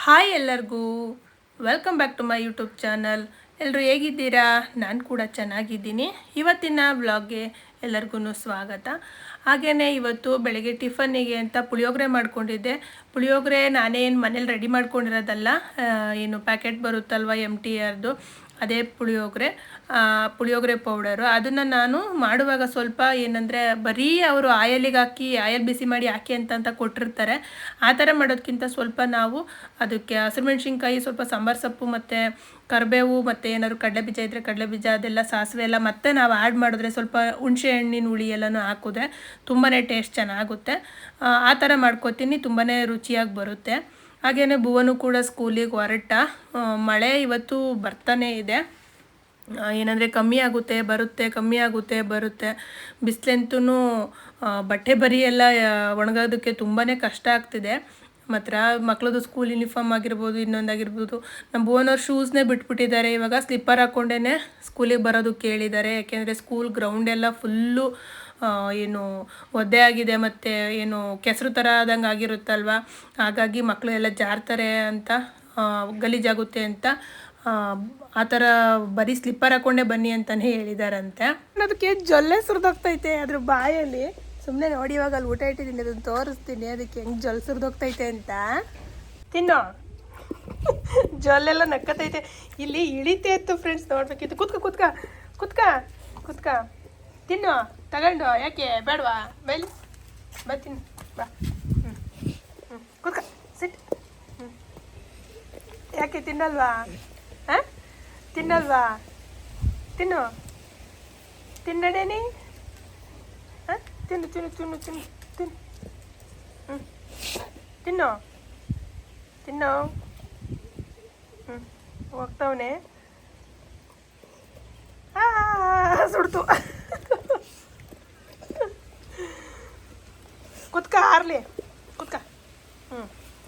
Hi ಎಲ್ಲರಿಗೂ welcome back to my YouTube channel. ಎಲ್ಲರೂ ಹೇಗಿದ್ದೀರಾ? ನಾನು ಕೂಡ ಚೆನ್ನಾಗಿದ್ದೀನಿ. ಇವತ್ತಿನ ವ್ಲಾಗ್ಗೆ ಎಲ್ಲರಿಗೂ ಸ್ವಾಗತ. ಹಾಗೆಯೇ ಇವತ್ತು ಬೆಳಗ್ಗೆ ಟಿಫನ್ನಿಗೆ ಅಂತ ಪುಳಿಯೋಗರೆ ಮಾಡ್ಕೊಂಡಿದ್ದೆ. ಪುಳಿಯೋಗರೆ ನಾನೇ ಏನು ಮನೇಲಿ ರೆಡಿ ಮಾಡ್ಕೊಂಡಿರೋದಲ್ಲ, ಏನು ಪ್ಯಾಕೆಟ್ ಬರುತ್ತಲ್ವ MTRದು, ಅದೇ ಪುಳಿಯೋಗರೆ ಪೌಡರು. ಅದನ್ನು ನಾನು ಮಾಡುವಾಗ ಸ್ವಲ್ಪ ಏನಂದರೆ ಬರೀ ಅವರು ಆಯಲ್ ಬಿಸಿ ಮಾಡಿ ಹಾಕಿ ಅಂತ ಕೊಟ್ಟಿರ್ತಾರೆ. ಆ ಥರ ಮಾಡೋದಕ್ಕಿಂತ ಸ್ವಲ್ಪ ನಾವು ಅದಕ್ಕೆ ಹಸಿರುಮೆಣ್ಸಿನ್ಕಾಯಿ, ಸ್ವಲ್ಪ ಸಾಂಬಾರು ಸೊಪ್ಪು ಮತ್ತು ಕರಿಬೇವು ಮತ್ತು ಏನಾದ್ರು ಕಡಲೆಬೀಜ ಇದ್ದರೆ ಕಡಲೆಬೀಜ, ಅದೆಲ್ಲ ಸಾಸಿವೆ ಎಲ್ಲ ಮತ್ತೆ ನಾವು ಆ್ಯಡ್ ಮಾಡಿದ್ರೆ ಸ್ವಲ್ಪ ಹುಣಸೆ ಹಣ್ಣಿನ ಹುಳಿ ಎಲ್ಲನೂ ಹಾಕಿದ್ರೆ ತುಂಬಾ ಟೇಸ್ಟ್ ಚೆನ್ನಾಗುತ್ತೆ. ಆ ಥರ ಮಾಡ್ಕೊತೀನಿ, ತುಂಬಾ ರುಚಿಯಾಗಿ ಬರುತ್ತೆ. ಹಾಗೆಯೇ ಭುವನು ಕೂಡ ಸ್ಕೂಲಿಗೆ ಹೊರಟ. ಮಳೆ ಇವತ್ತು ಬರ್ತಾನೇ ಇದೆ. ಏನಂದರೆ ಕಮ್ಮಿ ಆಗುತ್ತೆ ಬರುತ್ತೆ, ಕಮ್ಮಿ ಆಗುತ್ತೆ ಬರುತ್ತೆ. ಬಿಸಿಲಂತೂ ಬಟ್ಟೆ ಬರಿ ಎಲ್ಲ ಒಣಗೋದಕ್ಕೆ ತುಂಬಾ ಕಷ್ಟ ಆಗ್ತಿದೆ. ಮಾತ್ರ ಮಕ್ಕಳದು ಸ್ಕೂಲ್ ಯೂನಿಫಾರ್ಮ್ ಆಗಿರ್ಬೋದು, ಇನ್ನೊಂದಾಗಿರ್ಬೋದು. ನಮ್ಮ ಭುವನವ್ರು ಶೂಸ್ನೇ ಬಿಟ್ಬಿಟ್ಟಿದ್ದಾರೆ. ಇವಾಗ ಸ್ಲಿಪ್ಪರ್ ಹಾಕ್ಕೊಂಡೇ ಸ್ಕೂಲಿಗೆ ಬರೋದು ಕೇಳಿದ್ದಾರೆ. ಯಾಕೆಂದರೆ ಸ್ಕೂಲ್ ಗ್ರೌಂಡೆಲ್ಲ ಫುಲ್ಲು ಏನು ಒದ್ದೆ ಆಗಿದೆ ಮತ್ತು ಏನು ಕೆಸರು ಥರ ಆದಂಗೆ ಆಗಿರುತ್ತಲ್ವ. ಹಾಗಾಗಿ ಮಕ್ಕಳು ಎಲ್ಲ ಜಾರ್ತಾರೆ ಅಂತ, ಗಲೀಜಾಗುತ್ತೆ ಅಂತ ಆ ಥರ ಬರೀ ಸ್ಲಿಪ್ಪರ್ ಹಾಕ್ಕೊಂಡೇ ಬನ್ನಿ ಅಂತಲೇ ಹೇಳಿದಾರಂತೆ. ಅದಕ್ಕೆ ಜೊಲ್ಲೆ ಸುರಿದೋಗ್ತೈತೆ ಅದ್ರ ಬಾಯಲ್ಲಿ. ಸುಮ್ಮನೆ ನೋಡಿ, ಇವಾಗ ಅಲ್ಲಿ ಊಟ ಇಟ್ಟಿದ್ದೀನಿ, ಅದನ್ನು ತೋರಿಸ್ತೀನಿ ಅದಕ್ಕೆ ಹೆಂಗೆ ಜೊಲ್ಲೆ ಸುರಿದೋಗ್ತೈತೆ ಅಂತ. ತಿನ್ನೋ, ಜೊಲ್ಲೆಲ್ಲ ನಕ್ಕತೈತೆ. ಇಲ್ಲಿ ಇಳಿತೆ ಇತ್ತು ಫ್ರೆಂಡ್ಸ್, ನೋಡ್ಬೇಕಿತ್ತು. ಕುತ್ಕ ತಿನ್ನು, ತಗೊಂಡು. ಯಾಕೆ ಬೇಡವಾ? ಬೈಲಿ ಬಾ, ತಿನ್ನು ಬಾ. ಕುತ್ಕ, ಸಿಟ್. ಯಾಕೆ ತಿನ್ನಲ್ವಾ? ತಿನ್ನಲ್ವಾ? ತಿನ್ನು, ತಿನ್ನಡೇನಿ. ತಿನ್ನು ತಿನ್ನು ತಿನ್ನು ತಿನ್ನು ತಿನ್ನು. ತಿನ್ನು ತಿನ್ನು. ಹೋಗ್ತಾವನೆ. ಸುಡ್ತು. ಕುತ್ಕ, ಹಾರ್ಲಿ ಕುತ್ಕ.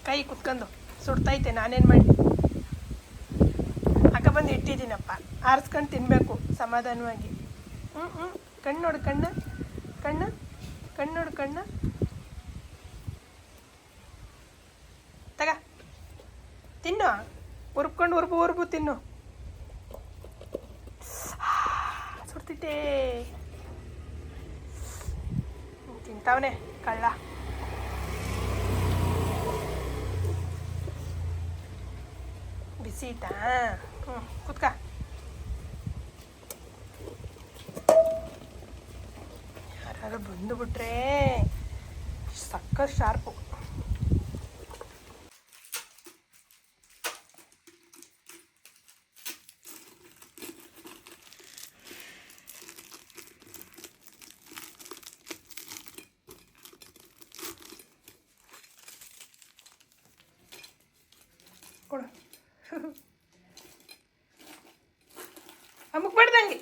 ಕೈ ಕುತ್ಕೊಂಡು ಸುಡ್ತೈತೆ. ನಾನೇನು ಮಾಡಿ ಅಕ್ಕ ಬಂದು ಇಟ್ಟಿದ್ದೀನಪ್ಪ. ಆರಿಸ್ಕೊಂಡು ತಿನ್ನಬೇಕು ಸಮಾಧಾನವಾಗಿ. ಕಣ್ಣು ನೋಡು, ಕಣ್ಣು ನೋಡು, ಕಣ್ಣು ತಗ. ತಿನ್ನು, ಉರ್ಕೊಂಡು ಉರ್ಬು ತಿನ್ನು. ಸುಡ್ತಿದ್ದೆ. ತಿಂತಾವನೆ ಕಳ್ಳ. ಬಿಸಿ ಐತಾ? ಕುತ್ಕ. ಯಾರು ಬಂದುಬಿಟ್ರೆ ಸಕ್ಕ ಶಾರ್ಪು. ಕೊಡು. ಮುಗ್ಬಾರ್ದಂಗೆ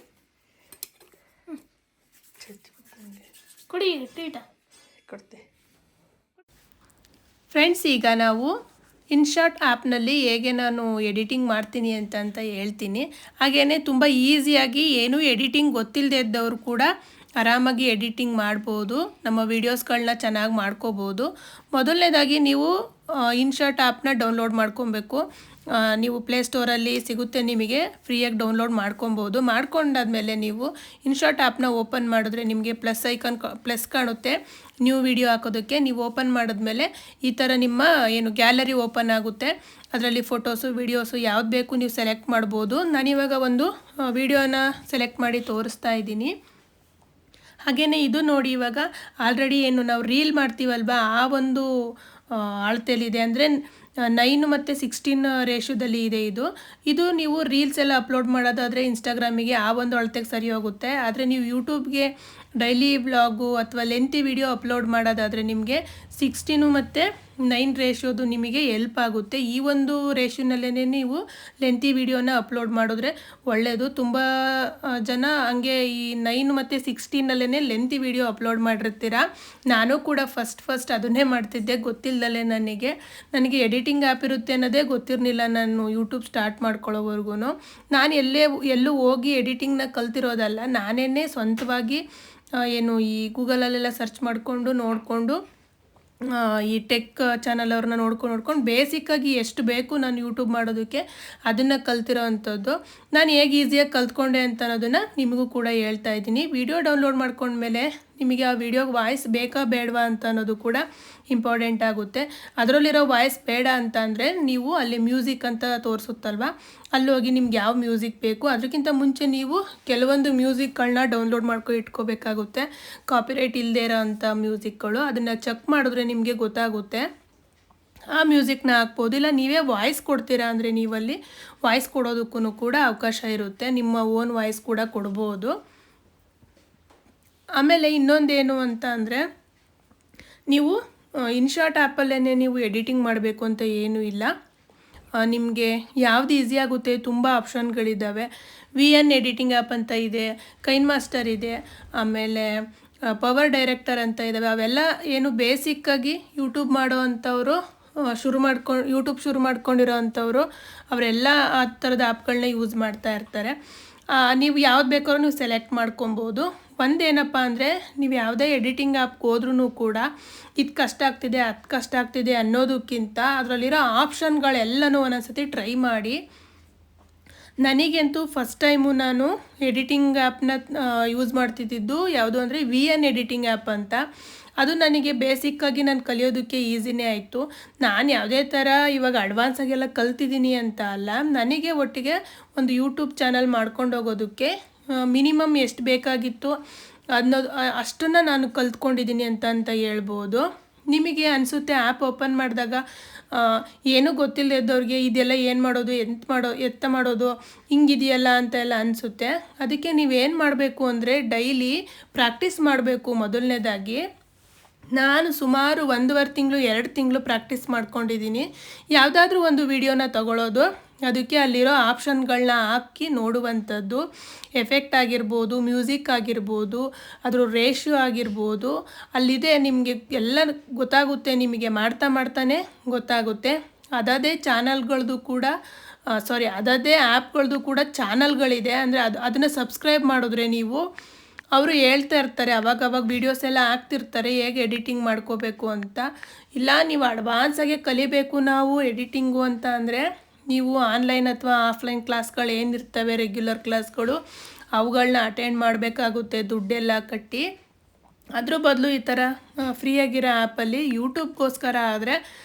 ಕುಡಿ, ಟೀಟ ಕೊಡ್ತೆ. ಫ್ರೆಂಡ್ಸ್, ಈಗ ನಾವು ಇನ್ಶಾಟ್ ಆ್ಯಪ್ನಲ್ಲಿ ಹೇಗೆ ನಾನು ಎಡಿಟಿಂಗ್ ಮಾಡ್ತೀನಿ ಅಂತ ಹೇಳ್ತೀನಿ. ಹಾಗೆಯೇ ತುಂಬ ಈಸಿಯಾಗಿ ಏನೂ ಎಡಿಟಿಂಗ್ ಗೊತ್ತಿಲ್ಲದೆ ಇದ್ದವರು ಕೂಡ ಆರಾಮಾಗಿ ಎಡಿಟಿಂಗ್ ಮಾಡ್ಬೋದು. ನಮ್ಮ ವೀಡಿಯೋಸ್ಗಳನ್ನ ಚೆನ್ನಾಗಿ ಮಾಡ್ಕೋಬೋದು. ಮೊದಲನೇದಾಗಿ ನೀವು ಇನ್ಶಾಟ್ ಆ್ಯಪ್ನ ಡೌನ್ಲೋಡ್ ಮಾಡ್ಕೊಬೇಕು. ನೀವು ಪ್ಲೇಸ್ಟೋರಲ್ಲಿ ಸಿಗುತ್ತೆ, ನಿಮಗೆ ಫ್ರೀಯಾಗಿ ಡೌನ್ಲೋಡ್ ಮಾಡ್ಕೊಬೋದು. ಮಾಡ್ಕೊಂಡಾದ್ಮೇಲೆ ನೀವು ಇನ್ಶಾಟ್ ಆ್ಯಪ್ನ ಓಪನ್ ಮಾಡಿದ್ರೆ ನಿಮಗೆ ಪ್ಲಸ್ ಕಾಣುತ್ತೆ ನ್ಯೂ ವಿಡಿಯೋ ಹಾಕೋದಕ್ಕೆ. ನೀವು ಓಪನ್ ಮಾಡಿದ್ಮೇಲೆ ಈ ಥರ ನಿಮ್ಮ ಏನು ಗ್ಯಾಲರಿ ಓಪನ್ ಆಗುತ್ತೆ. ಅದರಲ್ಲಿ ಫೋಟೋಸು, ವೀಡಿಯೋಸು ಯಾವ್ದು ಬೇಕು ನೀವು ಸೆಲೆಕ್ಟ್ ಮಾಡ್ಬೋದು. ನಾನಿವಾಗ ಒಂದು ವಿಡಿಯೋನ ಸೆಲೆಕ್ಟ್ ಮಾಡಿ ತೋರಿಸ್ತಾ ಇದ್ದೀನಿ. ಹಾಗೆಯೇ ಇದು ನೋಡಿ, ಇವಾಗ ಆಲ್ರೆಡಿ ಏನು ನಾವು ರೀಲ್ ಮಾಡ್ತೀವಲ್ವ, ಆ ಒಂದು ಅಳತೆಯಲ್ಲಿದೆ. ಅಂದರೆ 9 ಮತ್ತು 16 ರೇಷಿಯೋದಲ್ಲಿ ಇದೆ ಇದು ನೀವು ರೀಲ್ಸ್ ಎಲ್ಲ ಅಪ್ಲೋಡ್ ಮಾಡೋದಾದರೆ ಇನ್ಸ್ಟಾಗ್ರಾಮಿಗೆ ಆ ಒಂದು ಅಳತೆಗೆ ಸರಿ ಹೋಗುತ್ತೆ. ಆದರೆ ನೀವು ಯೂಟ್ಯೂಬ್ಗೆ ಡೈಲಿ ವ್ಲಾಗು ಅಥವಾ ಲೆಂತಿ ವಿಡಿಯೋ ಅಪ್ಲೋಡ್ ಮಾಡೋದಾದರೆ ನಿಮಗೆ 16 ಮತ್ತು 9 ರೇಷಿಯೋದು ನಿಮಗೆ ಎಲ್ಪ್ ಆಗುತ್ತೆ. ಈ ಒಂದು ರೇಷಿಯೋನಲ್ಲೇ ನೀವು ಲೆಂತಿ ವಿಡಿಯೋನ ಅಪ್ಲೋಡ್ ಮಾಡಿದ್ರೆ ಒಳ್ಳೆಯದು. ತುಂಬ ಜನ ಹಂಗೆ ಈ 9 ಮತ್ತು 16ನಲ್ಲೇ ಲೆಂತಿ ವಿಡಿಯೋ ಅಪ್ಲೋಡ್ ಮಾಡಿರ್ತೀರ. ನಾನು ಕೂಡ ಫಸ್ಟ್ ಅದನ್ನೇ ಮಾಡ್ತಿದ್ದೆ, ಗೊತ್ತಿಲ್ಲದಲ್ಲೇ. ನನಗೆ ಎಡಿಟಿಂಗ್ ಆ್ಯಪ್ ಇರುತ್ತೆ ಅನ್ನೋದೇ ಗೊತ್ತಿರಲಿಲ್ಲ ನಾನು ಯೂಟ್ಯೂಬ್ ಸ್ಟಾರ್ಟ್ ಮಾಡ್ಕೊಳ್ಳೋವರೆಗೂ. ನಾನು ಎಲ್ಲೂ ಹೋಗಿ ಎಡಿಟಿಂಗ್ನ ಕಲ್ತಿರೋದಲ್ಲ, ನಾನೇ ಸ್ವಂತವಾಗಿ ಏನು ಈ ಗೂಗಲಲ್ಲೆಲ್ಲ ಸರ್ಚ್ ಮಾಡಿಕೊಂಡು ನೋಡಿಕೊಂಡು ಈ ಟೆಕ್ ಚಾನಲ್ ಅವ್ರನ್ನ ನೋಡ್ಕೊಂಡು ಬೇಸಿಕ್ಕಾಗಿ ಎಷ್ಟು ಬೇಕು ನಾನು ಯೂಟ್ಯೂಬ್ ಮಾಡೋದಕ್ಕೆ ಅದನ್ನು ಕಲ್ತಿರೋ ಅಂಥದ್ದು. ನಾನು ಹೇಗೆ ಈಸಿಯಾಗಿ ಕಲ್ತ್ಕೊಂಡೆ ಅಂತ ಅನ್ನೋದನ್ನು ನಿಮಗೂ ಕೂಡ ಹೇಳ್ತಾ ಇದ್ದೀನಿ. ವಿಡಿಯೋ ಡೌನ್ಲೋಡ್ ಮಾಡ್ಕೊಂಡ್ಮೇಲೆ ನಿಮಗೆ ಆ ವಿಡಿಯೋಗೆ ವಾಯ್ಸ್ ಬೇಕಾ ಬೇಡವಾ ಅಂತ ಅನ್ನೋದು ಕೂಡ ಇಂಪಾರ್ಟೆಂಟ್ ಆಗುತ್ತೆ. ಅದರಲ್ಲಿರೋ ವಾಯ್ಸ್ ಬೇಡ ಅಂತ ಅಂದರೆ ನೀವು ಅಲ್ಲಿ ಮ್ಯೂಸಿಕ್ ಅಂತ ತೋರಿಸುತ್ತಲ್ವ, ಅಲ್ಲಿ ಹೋಗಿ ನಿಮ್ಗೆ ಯಾವ ಮ್ಯೂಸಿಕ್ ಬೇಕು ಅದಕ್ಕಿಂತ ಮುಂಚೆ ನೀವು ಕೆಲವೊಂದು ಮ್ಯೂಸಿಕ್ಗಳನ್ನ ಡೌನ್ಲೋಡ್ ಮಾಡ್ಕೊಂಡು ಇಟ್ಕೋಬೇಕಾಗುತ್ತೆ. ಕಾಪಿರೈಟ್ ಇಲ್ಲದೇ ಇರೋ ಅಂಥ ಮ್ಯೂಸಿಕ್ಗಳು, ಅದನ್ನು ಚೆಕ್ ಮಾಡಿದ್ರೆ ನಿಮಗೆ ಗೊತ್ತಾಗುತ್ತೆ. ಆ ಮ್ಯೂಸಿಕ್ನ ಹಾಕ್ಬೋದು. ಇಲ್ಲ ನೀವೇ ವಾಯ್ಸ್ ಕೊಡ್ತೀರಾ ಅಂದರೆ ನೀವಲ್ಲಿ ವಾಯ್ಸ್ ಕೊಡೋದಕ್ಕೂ ಕೂಡ ಅವಕಾಶ ಇರುತ್ತೆ. ನಿಮ್ಮ ಓನ್ ವಾಯ್ಸ್ ಕೂಡ ಕೊಡ್ಬೋದು. ಆಮೇಲೆ ಇನ್ನೊಂದೇನು ಅಂತ ಅಂದರೆ, ನೀವು ಇನ್ಶಾರ್ಟ್ ಆ್ಯಪಲ್ಲೇ ನೀವು ಎಡಿಟಿಂಗ್ ಮಾಡಬೇಕು ಅಂತ ಏನೂ ಇಲ್ಲ. ನಿಮಗೆ ಯಾವ್ದು ಈಸಿ ಆಗುತ್ತೆ, ತುಂಬ ಆಪ್ಷನ್ಗಳಿದ್ದಾವೆ. VN ಎಡಿಟಿಂಗ್ ಆ್ಯಪ್ ಅಂತ ಇದೆ, ಕೈನ್ ಮಾಸ್ಟರ್ ಇದೆ, ಆಮೇಲೆ ಪವರ್ ಡೈರೆಕ್ಟರ್ ಅಂತ ಇದ್ದಾವೆ. ಅವೆಲ್ಲ ಏನು ಬೇಸಿಕ್ಕಾಗಿ ಯೂಟ್ಯೂಬ್ ಮಾಡೋ ಅಂಥವರು ಯೂಟ್ಯೂಬ್ ಶುರು ಮಾಡ್ಕೊಂಡಿರೋ ಅಂಥವರು ಅವರೆಲ್ಲ ಆ ಥರದ ಆ್ಯಪ್ಗಳನ್ನ ಯೂಸ್ ಮಾಡ್ತಾ ಇರ್ತಾರೆ. ನೀವು ಯಾವ್ದು ಬೇಕಾದ್ರೂ ನೀವು ಸೆಲೆಕ್ಟ್ ಮಾಡ್ಕೊಬೋದು. ಒಂದೇನಪ್ಪ ಅಂದರೆ, ನೀವು ಯಾವುದೇ ಎಡಿಟಿಂಗ್ ಆ್ಯಪ್ಗೆ ಹೋದ್ರೂ ಕೂಡ ಇದು ಕಷ್ಟ ಆಗ್ತಿದೆ ಅದು ಕಷ್ಟ ಆಗ್ತಿದೆ ಅನ್ನೋದಕ್ಕಿಂತ ಅದರಲ್ಲಿರೋ ಆಪ್ಷನ್ಗಳೆಲ್ಲನೂ ಒಂದೊಂದ್ಸತಿ ಟ್ರೈ ಮಾಡಿ. ನನಗಂತೂ ಫಸ್ಟ್ ಟೈಮು ನಾನು ಎಡಿಟಿಂಗ್ ಆ್ಯಪ್ನ ಯೂಸ್ ಮಾಡ್ತಿದ್ದು ಯಾವುದು ಅಂದರೆ VN ಎಡಿಟಿಂಗ್ ಆ್ಯಪ್ ಅಂತ. ಅದು ನನಗೆ ಬೇಸಿಕ್ಕಾಗಿ ನಾನು ಕಲಿಯೋದಕ್ಕೆ ಈಸಿನೇ ಆಯಿತು. ನಾನು ಯಾವುದೇ ಥರ ಇವಾಗ ಅಡ್ವಾನ್ಸಾಗೆಲ್ಲ ಕಲ್ತಿದ್ದೀನಿ ಅಂತ ಅಲ್ಲ, ನನಗೆ ಒಟ್ಟಿಗೆ ಒಂದು ಯೂಟ್ಯೂಬ್ ಚಾನಲ್ ಮಾಡ್ಕೊಂಡು ಹೋಗೋದಕ್ಕೆ ಮಿನಿಮಮ್ ಎಷ್ಟು ಬೇಕಾಗಿತ್ತು ಅನ್ನೋದು ಅಷ್ಟನ್ನು ನಾನು ಕಲ್ತ್ಕೊಂಡಿದ್ದೀನಿ ಅಂತ ಹೇಳ್ಬೋದು. ನಿಮಗೆ ಅನಿಸುತ್ತೆ ಆ್ಯಪ್ ಓಪನ್ ಮಾಡಿದಾಗ ಏನೂ ಗೊತ್ತಿಲ್ಲದವ್ರಿಗೆ ಇದೆಲ್ಲ ಏನು ಮಾಡೋದು ಎತ್ತ ಮಾಡೋದು ಹಿಂಗಿದೆಯಲ್ಲ ಅಂತೆಲ್ಲ ಅನಿಸುತ್ತೆ. ಅದಕ್ಕೆ ನೀವೇನು ಮಾಡಬೇಕು ಅಂದರೆ ಡೈಲಿ ಪ್ರಾಕ್ಟೀಸ್ ಮಾಡಬೇಕು. ಮೊದಲನೇದಾಗಿ ನಾನು ಸುಮಾರು 1.5 ತಿಂಗಳು 2 ತಿಂಗಳು ಪ್ರಾಕ್ಟೀಸ್ ಮಾಡ್ಕೊಂಡಿದ್ದೀನಿ. ಯಾವುದಾದ್ರೂ ಒಂದು ವಿಡಿಯೋನ ತಗೊಳ್ಳೋದು, ಅದಕ್ಕೆ ಅಲ್ಲಿರೋ ಆಪ್ಷನ್ಗಳನ್ನ ಹಾಕಿ ನೋಡುವಂಥದ್ದು. ಎಫೆಕ್ಟ್ ಆಗಿರ್ಬೋದು, ಮ್ಯೂಸಿಕ್ ಆಗಿರ್ಬೋದು, ಅದ್ರ ರೇಷಿಯೋ ಆಗಿರ್ಬೋದು, ಅಲ್ಲಿದೆ ನಿಮಗೆ ಎಲ್ಲ ಗೊತ್ತಾಗುತ್ತೆ. ನಿಮಗೆ ಮಾಡ್ತಾನೆ ಗೊತ್ತಾಗುತ್ತೆ. ಅದೇ ಚಾನಲ್ಗಳದ್ದು ಕೂಡ ಅದೇ ಆ್ಯಪ್ಗಳದ್ದು ಕೂಡ ಚಾನಲ್ಗಳಿದೆ. ಅಂದರೆ ಅದನ್ನು ಸಬ್ಸ್ಕ್ರೈಬ್ ಮಾಡಿದ್ರೆ ನೀವು ಅವರು ಹೇಳ್ತಾ ಇರ್ತಾರೆ, ಅವಾಗವಾಗ ವೀಡಿಯೋಸ್ ಎಲ್ಲ ಹಾಕ್ತಿರ್ತಾರೆ ಹೇಗೆ ಎಡಿಟಿಂಗ್ ಮಾಡ್ಕೋಬೇಕು ಅಂತ. ಇಲ್ಲ ನೀವು ಅಡ್ವಾನ್ಸಾಗೆ ಕಲಿಬೇಕು ನಾವು ಎಡಿಟಿಂಗು ಅಂತ ಅಂದರೆ, ನೀವು ಆನ್ಲೈನ್ ಅಥವಾ ಆಫ್ಲೈನ್ ಕ್ಲಾಸ್ಗಳು ಏನಿರ್ತವೆ ರೆಗ್ಯುಲರ್ ಕ್ಲಾಸ್ಗಳು, ಅವುಗಳನ್ನ ಅಟೆಂಡ್ ಮಾಡಬೇಕಾಗುತ್ತೆ ದುಡ್ಡೆಲ್ಲ ಕಟ್ಟಿ. ಅದ್ರ ಬದಲು ಈ ಥರ ಫ್ರೀಯಾಗಿರೋ ಆ್ಯಪಲ್ಲಿ ಯೂಟ್ಯೂಬ್ಗೋಸ್ಕರ ಆದರೆ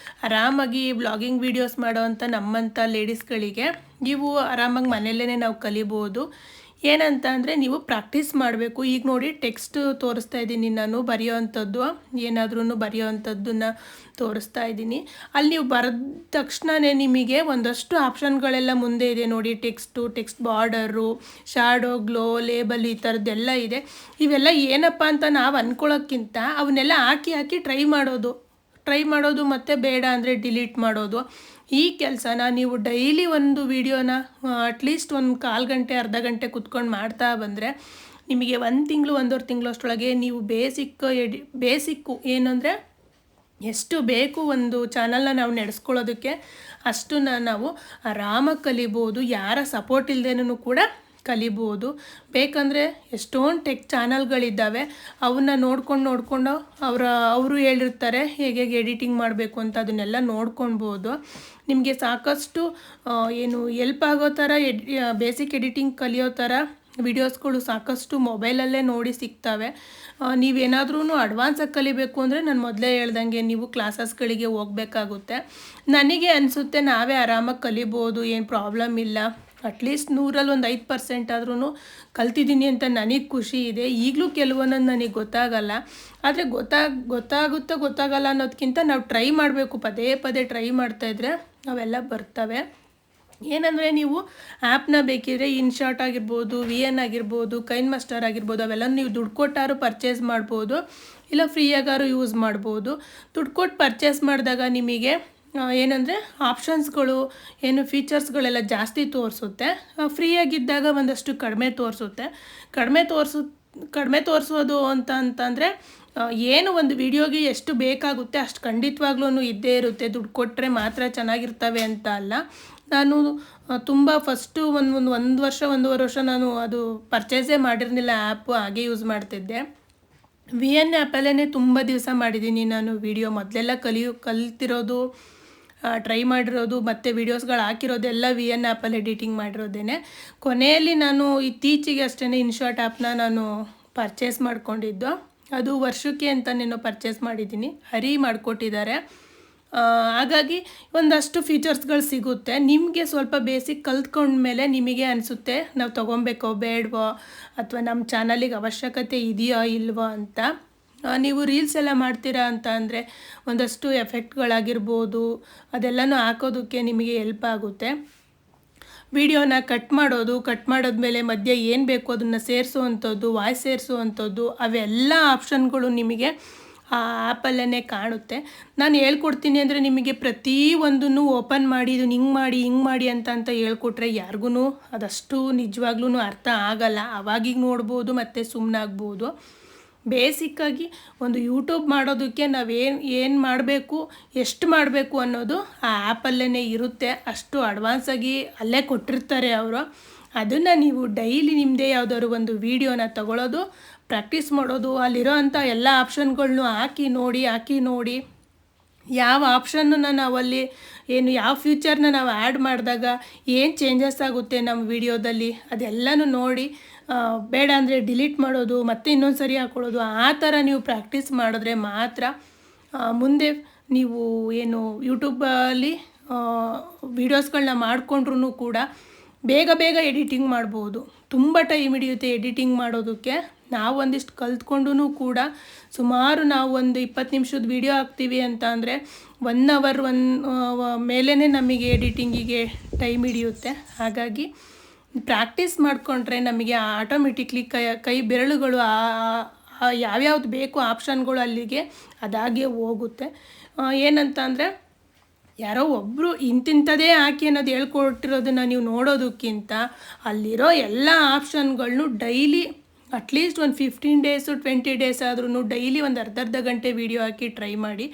ಆರಾಮಾಗಿ ವ್ಲಾಗಿಂಗ್ ವೀಡಿಯೋಸ್ ಮಾಡೋವಂಥ ನಮ್ಮಂಥ ಲೇಡೀಸ್ಗಳಿಗೆ ನೀವು ಆರಾಮಾಗಿ ಮನೆಯಲ್ಲೇ ನಾವು ಕಲಿಬೋದು. ಏನಂತ ಅಂದರೆ ನೀವು ಪ್ರಾಕ್ಟೀಸ್ ಮಾಡಬೇಕು. ಈಗ ನೋಡಿ ಟೆಕ್ಸ್ಟ್ ತೋರಿಸ್ತಾ ಇದ್ದೀನಿ, ನಾನು ಬರೆಯೋವಂಥದ್ದು ಏನಾದ್ರೂ ಬರೆಯೋವಂಥದ್ದನ್ನು ತೋರಿಸ್ತಾ ಇದ್ದೀನಿ. ಅಲ್ಲಿ ನೀವು ಬರೆದ ತಕ್ಷಣವೇ ನಿಮಗೆ ಒಂದಷ್ಟು ಆಪ್ಷನ್ಗಳೆಲ್ಲ ಮುಂದೆ ಇದೆ ನೋಡಿ. Text border, shadow, glow, label ಈ ಥರದ್ದೆಲ್ಲ ಇದೆ. ಇವೆಲ್ಲ ಏನಪ್ಪ ಅಂತ ನಾವು ಅಂದ್ಕೊಳ್ಳೋಕ್ಕಿಂತ ಅವನ್ನೆಲ್ಲ ಹಾಕಿ ಟ್ರೈ ಮಾಡೋದು ಮತ್ತು ಬೇಡ ಅಂದರೆ ಡಿಲೀಟ್ ಮಾಡೋದು. ಈ ಕೆಲಸನ ನೀವು ಡೈಲಿ ಒಂದು ವಿಡಿಯೋನ ಅಟ್ಲೀಸ್ಟ್ ಒಂದು 1/4 ಗಂಟೆ ಅರ್ಧ ಗಂಟೆ ಕುತ್ಕೊಂಡು ಮಾಡ್ತಾ ಬಂದರೆ ನಿಮಗೆ 1 ತಿಂಗಳು 1.5 ತಿಂಗಳು ಅಷ್ಟರೊಳಗೆ ನೀವು ಬೇಸಿಕ್ಕು ಏನಂದರೆ ಎಷ್ಟು ಬೇಕು ಒಂದು ಚಾನಲ್ನ ನಾವು ನಡೆಸ್ಕೊಳ್ಳೋದಕ್ಕೆ ಅಷ್ಟನ್ನು ನಾವು ಆರಾಮಾಗಿ ಕಲಿಬೋದು. ಯಾರ ಸಪೋರ್ಟ್ ಇಲ್ಲದೇನೂ ಕೂಡ ಕಲಿಬೋದು. ಬೇಕಂದರೆ ಎಷ್ಟೊಂದು ಟೆಕ್ ಚಾನಲ್ಗಳಿದ್ದಾವೆ, ಅವನ್ನ ನೋಡ್ಕೊಂಡು ಅವರು ಹೇಳಿರ್ತಾರೆ ಹೇಗೆ ಎಡಿಟಿಂಗ್ ಮಾಡಬೇಕು ಅಂತ, ಅದನ್ನೆಲ್ಲ ನೋಡ್ಕೊಳ್ಬೋದು. ನಿಮಗೆ ಸಾಕಷ್ಟು ಎಲ್ಪ್ ಆಗೋ ಥರ ಬೇಸಿಕ್ ಎಡಿಟಿಂಗ್ ಕಲಿಯೋ ಥರ ವಿಡಿಯೋಸ್ಗಳು ಸಾಕಷ್ಟು ಮೊಬೈಲಲ್ಲೇ ನೋಡಿ ಸಿಗ್ತವೆ. ನೀವೇನಾದ್ರೂ ಅಡ್ವಾನ್ಸಾಗಿ ಕಲಿಬೇಕು ಅಂದರೆ ನಾನು ಮೊದಲೇ ಹೇಳ್ದಂಗೆ ನೀವು ಕ್ಲಾಸಸ್ಗಳಿಗೆ ಹೋಗಬೇಕಾಗುತ್ತೆ. ನನಗೆ ಅನಿಸುತ್ತೆ ನಾವೇ ಆರಾಮಾಗಿ ಕಲಿಬೋದು, ಏನು ಪ್ರಾಬ್ಲಮ್ ಇಲ್ಲ. ಅಟ್ಲೀಸ್ಟ್ 100ರಲ್ಲಿ ಒಂದು 5% ಆದ್ರೂ ಕಲ್ತಿದ್ದೀನಿ ಅಂತ ನನಗೆ ಖುಷಿ ಇದೆ. ಈಗಲೂ ಕೆಲವೊಂದೊಂದು ನನಗೆ ಗೊತ್ತಾಗಲ್ಲ, ಆದರೆ ಗೊತ್ತಾಗಲ್ಲ ಅನ್ನೋದಕ್ಕಿಂತ ನಾವು ಟ್ರೈ ಮಾಡಬೇಕು. ಪದೇ ಟ್ರೈ ಮಾಡ್ತಾಯಿದ್ರೆ ಅವೆಲ್ಲ ಬರ್ತವೆ. ಏನಂದರೆ ನೀವು ಆ್ಯಪ್ನ ಬೇಕಿದ್ರೆ ಇನ್ಶಾರ್ಟ್ ಆಗಿರ್ಬೋದು, VN ಆಗಿರ್ಬೋದು, ಕೈನ್ ಮಾಸ್ಟರ್ ಆಗಿರ್ಬೋದು, ಅವೆಲ್ಲ ನೀವು ದುಡ್ಡು ಕೊಟ್ಟಾರು ಪರ್ಚೇಸ್ ಮಾಡ್ಬೋದು, ಇಲ್ಲ ಫ್ರೀಯಾಗಾರು ಯೂಸ್ ಮಾಡ್ಬೋದು. ದುಡ್ಡು ಕೊಟ್ಟು ಪರ್ಚೇಸ್ ಮಾಡಿದಾಗ ನಿಮಗೆ ಏನಂದರೆ ಆಪ್ಷನ್ಸ್ಗಳು ಫೀಚರ್ಸ್ಗಳೆಲ್ಲ ಜಾಸ್ತಿ ತೋರಿಸುತ್ತೆ. ಫ್ರೀಯಾಗಿದ್ದಾಗ ಒಂದಷ್ಟು ಕಡಿಮೆ ತೋರಿಸೋದು ಅಂತಂದರೆ ಏನು ಒಂದು ವಿಡಿಯೋಗೆ ಎಷ್ಟು ಬೇಕಾಗುತ್ತೆ ಅಷ್ಟು ಖಂಡಿತವಾಗ್ಲೂ ಇದ್ದೇ ಇರುತ್ತೆ. ದುಡ್ಡು ಕೊಟ್ಟರೆ ಮಾತ್ರ ಚೆನ್ನಾಗಿರ್ತವೆ ಅಂತ ಅಲ್ಲ. ನಾನು ತುಂಬ ಫಸ್ಟು ಒಂದು ವರ್ಷ 1.5 ವರ್ಷ ನಾನು ಅದು ಪರ್ಚೇಸೇ ಮಾಡಿರಲಿಲ್ಲ ಆ್ಯಪು, ಹಾಗೆ ಯೂಸ್ ಮಾಡ್ತಿದ್ದೆ. VN ಆ್ಯಪಲ್ಲೇ ತುಂಬ ದಿವಸ ಮಾಡಿದ್ದೀನಿ ನಾನು ವಿಡಿಯೋ. ಮೊದಲೆಲ್ಲ ಕಲ್ತಿರೋದು, ಟ್ರೈ ಮಾಡಿರೋದು ಮತ್ತು ವೀಡಿಯೋಸ್ಗಳು ಹಾಕಿರೋದೆಲ್ಲ VN ಆ್ಯಪಲ್ಲಿ ಎಡಿಟಿಂಗ್ ಮಾಡಿರೋದೇನೆ. ಕೊನೆಯಲ್ಲಿ ನಾನು ಇತ್ತೀಚೆಗೆ ಅಷ್ಟೇ ಇನ್ಶಾಟ್ ಆ್ಯಪ್ನ ನಾನು ಪರ್ಚೇಸ್ ಮಾಡ್ಕೊಂಡಿದ್ದು. ಅದು ವರ್ಷಕ್ಕೆ ಅಂತನೇನೋ ಪರ್ಚೇಸ್ ಮಾಡಿದ್ದೀನಿ, ಹರಿ ಮಾಡಿಕೊಟ್ಟಿದ್ದಾರೆ. ಹಾಗಾಗಿ ಒಂದಷ್ಟು ಫೀಚರ್ಸ್ಗಳು ಸಿಗುತ್ತೆ. ನಿಮಗೆ ಸ್ವಲ್ಪ ಬೇಸಿಕ್ ಕಲ್ತ್ಕೊಂಡ್ಮೇಲೆ ನಿಮಗೆ ಅನಿಸುತ್ತೆ ನಾವು ತೊಗೊಬೇಕೋ ಬೇಡವೋ, ಅಥವಾ ನಮ್ಮ ಚಾನಲಿಗೆ ಅವಶ್ಯಕತೆ ಇದೆಯೋ ಇಲ್ವೋ ಅಂತ. ನೀವು ರೀಲ್ಸ್ ಎಲ್ಲ ಮಾಡ್ತೀರಾ ಅಂತ ಅಂದರೆ ಒಂದಷ್ಟು ಎಫೆಕ್ಟ್ಗಳಾಗಿರ್ಬೋದು ಅದೆಲ್ಲನೂ ಹಾಕೋದಕ್ಕೆ ನಿಮಗೆ ಹೆಲ್ಪ್ ಆಗುತ್ತೆ. ವಿಡಿಯೋನ ಕಟ್ ಮಾಡಿದ್ಮೇಲೆ ಮಧ್ಯೆ ಏನು ಬೇಕು ಅದನ್ನು ಸೇರಿಸುವಂಥದ್ದು, ವಾಯ್ಸ್ ಸೇರಿಸುವಂಥದ್ದು, ಅವೆಲ್ಲ ಆಪ್ಷನ್ಗಳು ನಿಮಗೆ ಆ ಆ್ಯಪಲ್ಲೇ ಕಾಣುತ್ತೆ. ನಾನು ಹೇಳ್ಕೊಡ್ತೀನಿ ಅಂದರೆ ನಿಮಗೆ ಪ್ರತಿಯೊಂದನ್ನು ಓಪನ್ ಮಾಡಿ ಇದನ್ನು ಹಿಂಗೆ ಮಾಡಿ ಅಂತ ಹೇಳ್ಕೊಟ್ರೆ ಯಾರಿಗೂ ಅದಷ್ಟು ನಿಜವಾಗ್ಲೂ ಅರ್ಥ ಆಗಲ್ಲ. ಅವಾಗಿಗೆ ನೋಡ್ಬೋದು ಮತ್ತು ಸುಮ್ಮನಾಗ್ಬೋದು. ಬೇಸಿಕ್ಕಾಗಿ ಒಂದು ಯೂಟ್ಯೂಬ್ ಮಾಡೋದಕ್ಕೆ ಏನು ಮಾಡಬೇಕು, ಎಷ್ಟು ಮಾಡಬೇಕು ಅನ್ನೋದು ಆ ಆ್ಯಪಲ್ಲೇ ಇರುತ್ತೆ. ಅಷ್ಟು ಅಡ್ವಾನ್ಸಾಗಿ ಅಲ್ಲೇ ಕೊಟ್ಟಿರ್ತಾರೆ ಅವರು. ಅದನ್ನು ನೀವು ಡೈಲಿ ನಿಮ್ಮದೇ ಯಾವುದಾದ್ರು ಒಂದು ವೀಡಿಯೋನ ತಗೊಳ್ಳೋದು, ಪ್ರಾಕ್ಟೀಸ್ ಮಾಡೋದು, ಅಲ್ಲಿರೋ ಅಂಥ ಎಲ್ಲ ಆಪ್ಷನ್ಗಳ್ನೂ ಹಾಕಿ ನೋಡಿ ಯಾವ ಆಪ್ಷನ್ನ ನಾವಲ್ಲಿ ಯಾವ ಫ್ಯೂಚರ್ನ ನಾವು ಆ್ಯಡ್ ಮಾಡಿದಾಗ ಏನು ಚೇಂಜಸ್ ಆಗುತ್ತೆ ನಮ್ಮ ವಿಡಿಯೋದಲ್ಲಿ ಅದೆಲ್ಲನೂ ನೋಡಿ, ಬೇಡ ಅಂದರೆ ಡಿಲೀಟ್ ಮಾಡೋದು ಮತ್ತು ಇನ್ನೊಂದು ಸರಿ ಹಾಕ್ಕೊಳ್ಳೋದು, ಆ ಥರ ನೀವು ಪ್ರಾಕ್ಟೀಸ್ ಮಾಡಿದ್ರೆ ಮಾತ್ರ ಮುಂದೆ ನೀವು ಯೂಟ್ಯೂಬಲ್ಲಿ ವೀಡಿಯೋಸ್ಗಳನ್ನ ಮಾಡಿಕೊಂಡ್ರೂ ಕೂಡ ಬೇಗ ಎಡಿಟಿಂಗ್ ಮಾಡ್ಬೋದು. ತುಂಬ ಟೈಮ್ ಹಿಡಿಯುತ್ತೆ ಎಡಿಟಿಂಗ್ ಮಾಡೋದಕ್ಕೆ. ನಾವು ಒಂದಿಷ್ಟು ಕಲ್ತ್ಕೊಂಡು ಕೂಡ ಸುಮಾರು ನಾವು ಒಂದು 20 ನಿಮಿಷದ ವೀಡಿಯೋ ಹಾಕ್ತೀವಿ ಅಂತ ಅಂದರೆ 1 ಅವರ್ ಮೇಲೇ ನಮಗೆ ಎಡಿಟಿಂಗಿಗೆ ಟೈಮ್ ಹಿಡಿಯುತ್ತೆ. ಹಾಗಾಗಿ ಪ್ರಾಕ್ಟೀಸ್ ಮಾಡಿಕೊಂಡ್ರೆ ನಮಗೆ ಆಟೋಮೆಟಿಕ್ಲಿ ಕೈ ಬೆರಳುಗಳು ಯಾವ್ಯಾವ್ದು ಬೇಕು ಆಪ್ಷನ್ಗಳು ಅಲ್ಲಿಗೆ ಅದಾಗೆ ಹೋಗುತ್ತೆ. ಏನಂತ ಅಂದರೆ ಯಾರೋ ಒಬ್ಬರು ಇಂತಿಂಥದೇ ಹಾಕಿ ಅನ್ನೋದು ಹೇಳ್ಕೊಟ್ಟಿರೋದನ್ನು ನೀವು ನೋಡೋದಕ್ಕಿಂತ ಅಲ್ಲಿರೋ ಎಲ್ಲ ಆಪ್ಷನ್ಗಳನ್ನೂ ಡೈಲಿ ಅಟ್ಲೀಸ್ಟ್ ಒಂದು 15 ಡೇಸು 20 ಡೇಸ್ ಆದ್ರೂ ಡೈಲಿ ಒಂದು ಅರ್ಧ ಗಂಟೆ ವೀಡಿಯೋ ಹಾಕಿ ಟ್ರೈ ಮಾಡಿ.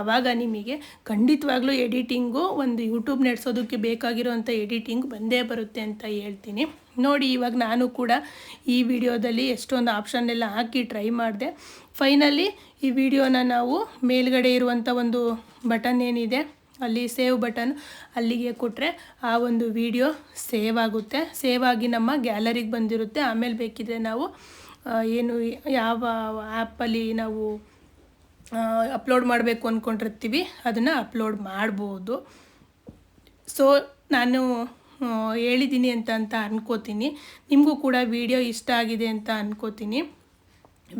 ಆವಾಗ ನಿಮಗೆ ಖಂಡಿತವಾಗ್ಲೂ ಎಡಿಟಿಂಗು ಒಂದು ಯೂಟ್ಯೂಬ್ ನಡೆಸೋದಕ್ಕೆ ಬೇಕಾಗಿರೋವಂಥ ಎಡಿಟಿಂಗ್ ಬಂದೇ ಬರುತ್ತೆ ಅಂತ ಹೇಳ್ತೀನಿ. ನೋಡಿ, ಇವಾಗ ನಾನು ಕೂಡ ಈ ವಿಡಿಯೋದಲ್ಲಿ ಎಷ್ಟೊಂದು ಆಪ್ಷನ್ ಎಲ್ಲ ಹಾಕಿ ಟ್ರೈ ಮಾಡಿದೆ. ಫೈನಲಿ ಈ ವಿಡಿಯೋನ ನಾವು ಮೇಲ್ಗಡೆ ಇರುವಂಥ ಒಂದು ಬಟನ್ ಏನಿದೆ ಅಲ್ಲಿ ಸೇವ್ ಬಟನ್ ಅಲ್ಲಿಗೆ ಕೊಟ್ಟರೆ ಆ ಒಂದು ವಿಡಿಯೋ ಸೇವ್ ಆಗುತ್ತೆ. ಸೇವ್ ಆಗಿ ನಮ್ಮ ಗ್ಯಾಲರಿಗೆ ಬಂದಿರುತ್ತೆ. ಆಮೇಲೆ ಬೇಕಿದ್ರೆ ನಾವು ಯಾವ ಆ್ಯಪಲ್ಲಿ ನಾವು ಅಪ್ಲೋಡ್ ಮಾಡಬೇಕು ಅಂದ್ಕೊಂಡಿರ್ತೀವಿ ಅದನ್ನು ಅಪ್ಲೋಡ್ ಮಾಡ್ಬೋದು. ಸೊ ನಾನು ಹೇಳಿದ್ದೀನಿ ಅಂತ ಅಂದ್ಕೋತೀನಿ. ನಿಮಗೂ ಕೂಡ ವಿಡಿಯೋ ಇಷ್ಟ ಆಗಿದೆ ಅಂತ ಅಂದ್ಕೋತೀನಿ.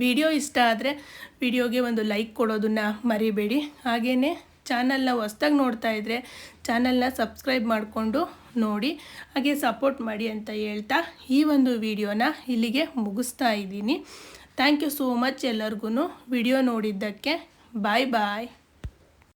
ವಿಡಿಯೋ ಇಷ್ಟ ಆದರೆ ವಿಡಿಯೋಗೆ ಒಂದು ಲೈಕ್ ಕೊಡೋದನ್ನು ಮರಿಬೇಡಿ. ಹಾಗೆಯೇ ಚಾನಲ್ನ ಹೊಸ್ದಾಗಿ ನೋಡ್ತಾ ಇದ್ದರೆ ಚಾನಲ್ನ ಸಬ್ಸ್ಕ್ರೈಬ್ ಮಾಡಿಕೊಂಡು ನೋಡಿ, ಹಾಗೆ ಸಪೋರ್ಟ್ ಮಾಡಿ ಅಂತ ಹೇಳ್ತಾ ಈ ಒಂದು ವಿಡಿಯೋನ ಇಲ್ಲಿಗೆ ಮುಗಿಸ್ತಾ ಇದ್ದೀನಿ. ಥ್ಯಾಂಕ್ ಯು ಸೋ ಮಚ್ ಎಲ್ಲರಿಗೂ ವಿಡಿಯೋ ನೋಡಿದ್ದಕ್ಕೆ. ಬಾಯ್.